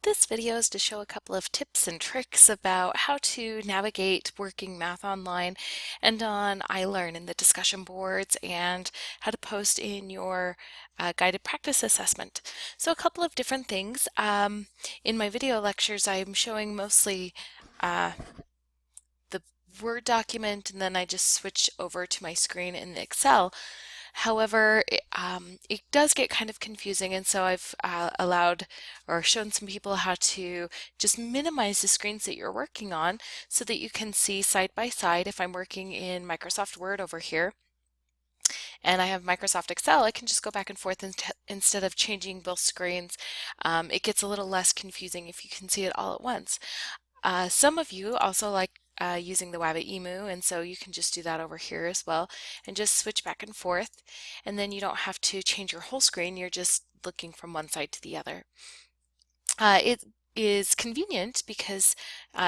This video is to show a couple of tips and tricks about how to navigate working math online and on iLearn in the discussion boards and how to post in your guided practice assessment. So a couple of different things. In my video lectures, I'm showing mostly uh, the Word document, and then I just switch over to my screen in Excel. However, it does get kind of confusing, and so I've allowed or shown some people how to just minimize the screens that you're working on so that you can see side by side. If I'm working in Microsoft Word over here and I have Microsoft Excel, I can just go back and forth instead of changing both screens. It gets a little less confusing if you can see it all at once. Some of you also like using the Wabbit Emu, and so you can just do that over here as well and just switch back and forth, and then you don't have to change your whole screen. You're just looking from one side to the other. It is convenient because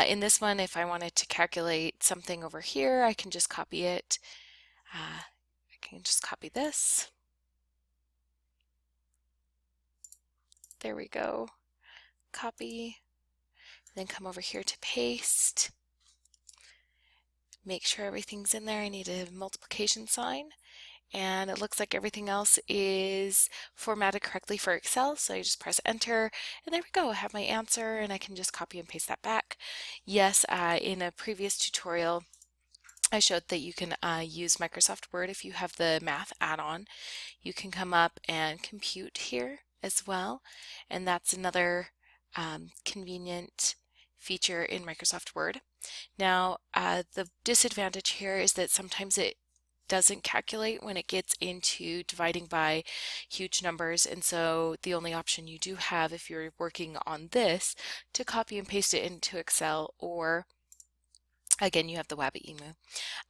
in this one, if I wanted to calculate something over here, I can just copy it. I can just copy this. There we go. Copy, then come over here to paste. Make sure everything's in there. I need a multiplication sign, and it looks like everything else is formatted correctly for Excel, so I just press enter, and there we go. I have my answer, and I can just copy and paste that back. Yes, in a previous tutorial, I showed that you can use Microsoft Word if you have the math add-on. You can come up and compute here as well, and that's another convenient feature in Microsoft Word. Now, the disadvantage here is that sometimes it doesn't calculate when it gets into dividing by huge numbers, and so the only option you do have if you're working on this to copy and paste it into Excel, or again, you have the Wabbit Emu.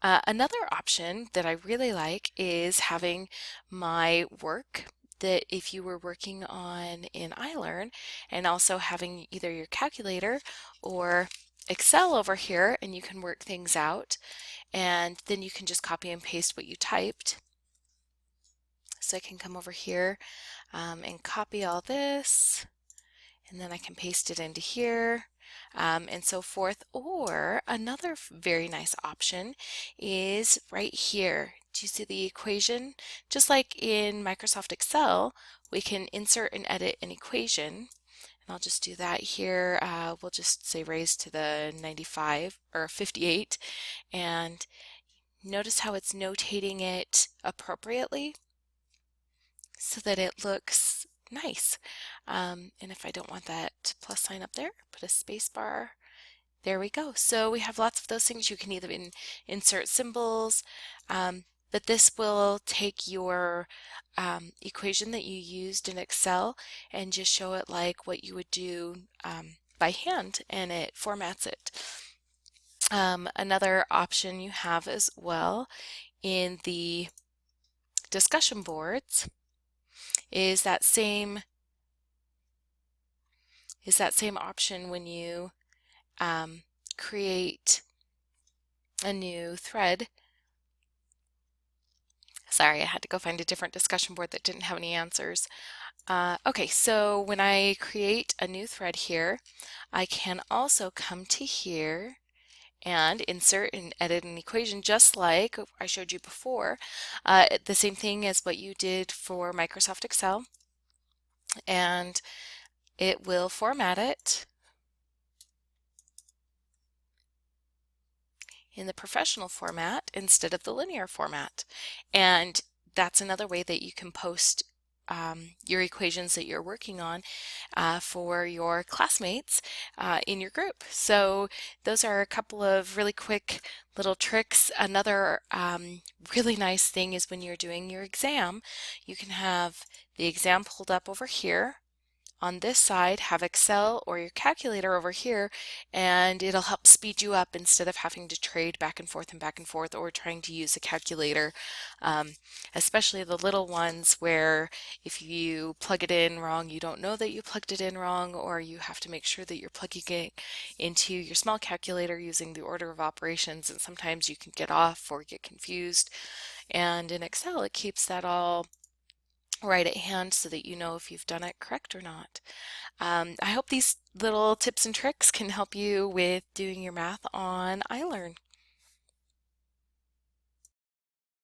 Another option that I really like is having my work that if you were working on in iLearn, and also having either your calculator or Excel over here, and you can work things out, and then you can just copy and paste what you typed. So I can come over here and copy all this, and then I can paste it into here, and so forth. Or another very nice option is right here. Do you see the equation? Just like in Microsoft Excel, we can insert and edit an equation. And I'll just do that here. We'll just say raised to the 95 or 58, and notice how it's notating it appropriately so that it looks nice. And if I don't want that plus sign up there, put a space bar. There we go. So we have lots of those things. You can either insert symbols, but this will take your equation that you used in Excel and just show it like what you would do by hand, and it formats it. Another option you have as well in the discussion boards is that same option when you create a new thread. Sorry, I had to go find a different discussion board that didn't have any answers. Okay, so when I create a new thread here, I can also come to here and insert and edit an equation just like I showed you before. The same thing as what you did for Microsoft Excel, and it will format it in the professional format instead of the linear format. And that's another way that you can post your equations that you're working on for your classmates in your group. So those are a couple of really quick little tricks. Another really nice thing is when you're doing your exam, you can have the exam pulled up over here. On this side, have Excel or your calculator over here, and it'll help speed you up instead of having to trade back and forth or trying to use a calculator, especially the little ones where if you plug it in wrong, you don't know that you plugged it in wrong, or you have to make sure that you're plugging it into your small calculator using the order of operations, and sometimes you can get off or get confused. And in Excel, it keeps that all right at hand so that you know if you've done it correct or not. I hope these little tips and tricks can help you with doing your math on iLearn.